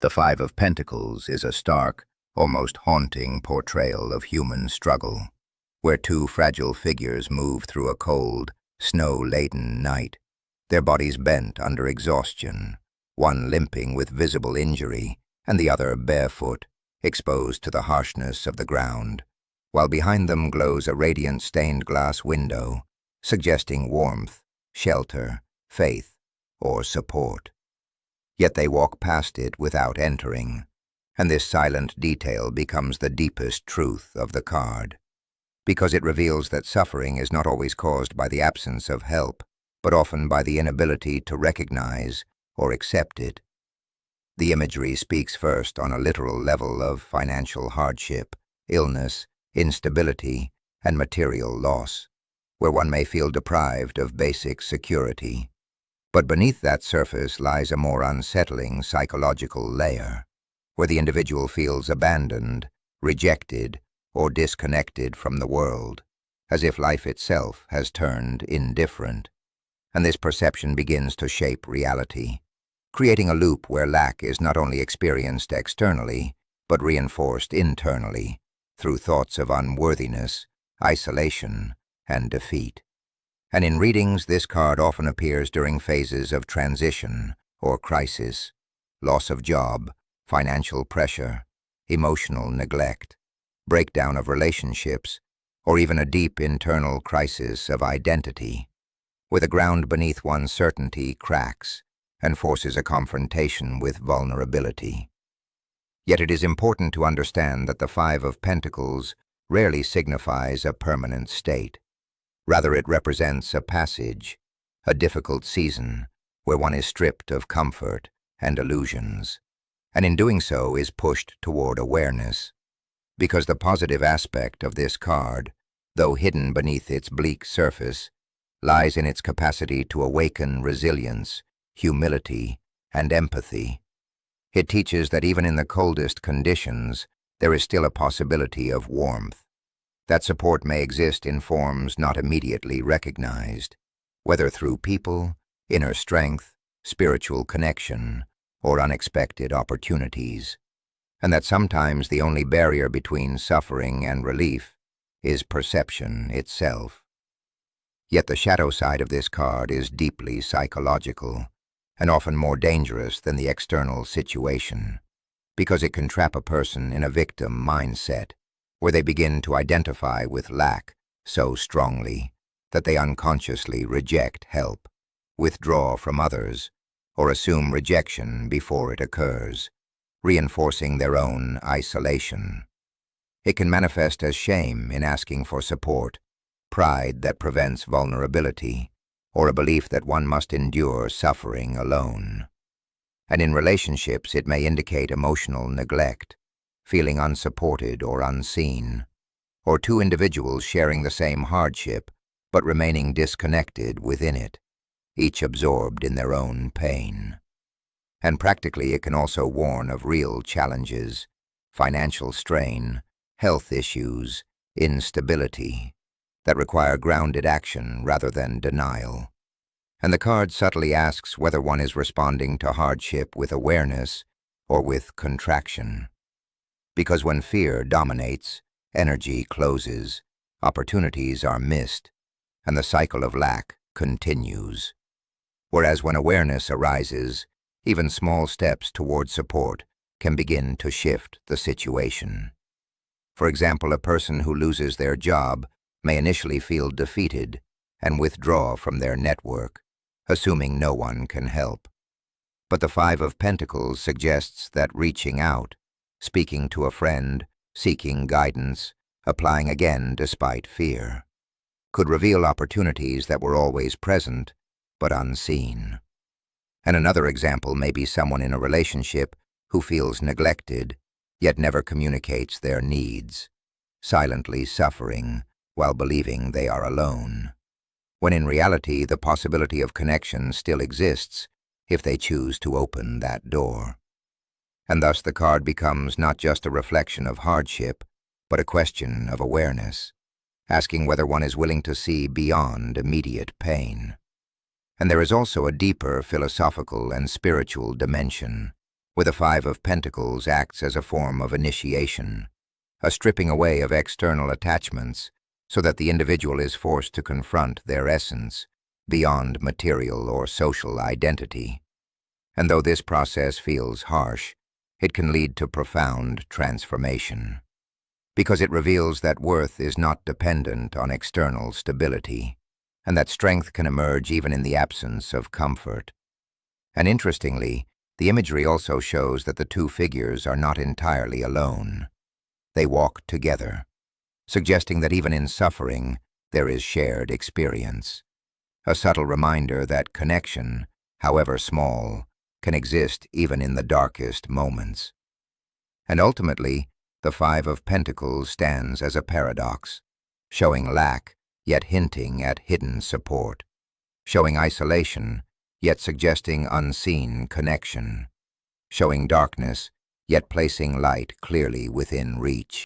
The Five of Pentacles is a stark, almost haunting portrayal of human struggle, where two fragile figures move through a cold, snow-laden night, their bodies bent under exhaustion, one limping with visible injury and the other barefoot, exposed to the harshness of the ground, while behind them glows a radiant stained glass window, suggesting warmth, shelter, faith, or support. Yet they walk past it without entering, and this silent detail becomes the deepest truth of the card, because it reveals that suffering is not always caused by the absence of help, but often by the inability to recognize or accept it. The imagery speaks first on a literal level of financial hardship, illness, instability, and material loss, where one may feel deprived of basic security. But beneath that surface lies a more unsettling psychological layer, where the individual feels abandoned, rejected, or disconnected from the world, as if life itself has turned indifferent. And this perception begins to shape reality, creating a loop where lack is not only experienced externally, but reinforced internally through thoughts of unworthiness, isolation, and defeat. And in readings, this card often appears during phases of transition or crisis, loss of job, financial pressure, emotional neglect, breakdown of relationships, or even a deep internal crisis of identity, where the ground beneath one's certainty cracks and forces a confrontation with vulnerability. Yet it is important to understand that the Five of Pentacles rarely signifies a permanent state. Rather, it represents a passage, a difficult season, where one is stripped of comfort and illusions, and in doing so is pushed toward awareness. Because the positive aspect of this card, though hidden beneath its bleak surface, lies in its capacity to awaken resilience, humility, and empathy. It teaches that even in the coldest conditions, there is still a possibility of warmth. That support may exist in forms not immediately recognized, whether through people, inner strength, spiritual connection, or unexpected opportunities, and that sometimes the only barrier between suffering and relief is perception itself. Yet the shadow side of this card is deeply psychological, and often more dangerous than the external situation, because it can trap a person in a victim mindset, where they begin to identify with lack so strongly that they unconsciously reject help, withdraw from others, or assume rejection before it occurs, reinforcing their own isolation. It can manifest as shame in asking for support, pride that prevents vulnerability, or a belief that one must endure suffering alone. And in relationships, it may indicate emotional neglect, feeling unsupported or unseen, or two individuals sharing the same hardship but remaining disconnected within it, each absorbed in their own pain. And practically, it can also warn of real challenges, financial strain, health issues, instability, that require grounded action rather than denial. And the card subtly asks whether one is responding to hardship with awareness or with contraction. Because when fear dominates, energy closes, opportunities are missed, and the cycle of lack continues. Whereas when awareness arises, even small steps toward support can begin to shift the situation. For example, a person who loses their job may initially feel defeated and withdraw from their network, assuming no one can help. But the Five of Pentacles suggests that reaching out, speaking to a friend, seeking guidance, applying again despite fear, could reveal opportunities that were always present but unseen. And another example may be someone in a relationship who feels neglected, yet never communicates their needs, silently suffering while believing they are alone, when in reality the possibility of connection still exists if they choose to open that door. And thus the card becomes not just a reflection of hardship, but a question of awareness, asking whether one is willing to see beyond immediate pain. And there is also a deeper philosophical and spiritual dimension, where the Five of Pentacles acts as a form of initiation, a stripping away of external attachments so that the individual is forced to confront their essence beyond material or social identity. And though this process feels harsh, it can lead to profound transformation, because it reveals that worth is not dependent on external stability, and that strength can emerge even in the absence of comfort. And interestingly, the imagery also shows that the two figures are not entirely alone. They walk together, suggesting that even in suffering, there is shared experience. A subtle reminder that connection, however small, can exist even in the darkest moments. And ultimately, the Five of Pentacles stands as a paradox, showing lack, yet hinting at hidden support, showing isolation, yet suggesting unseen connection, showing darkness, yet placing light clearly within reach.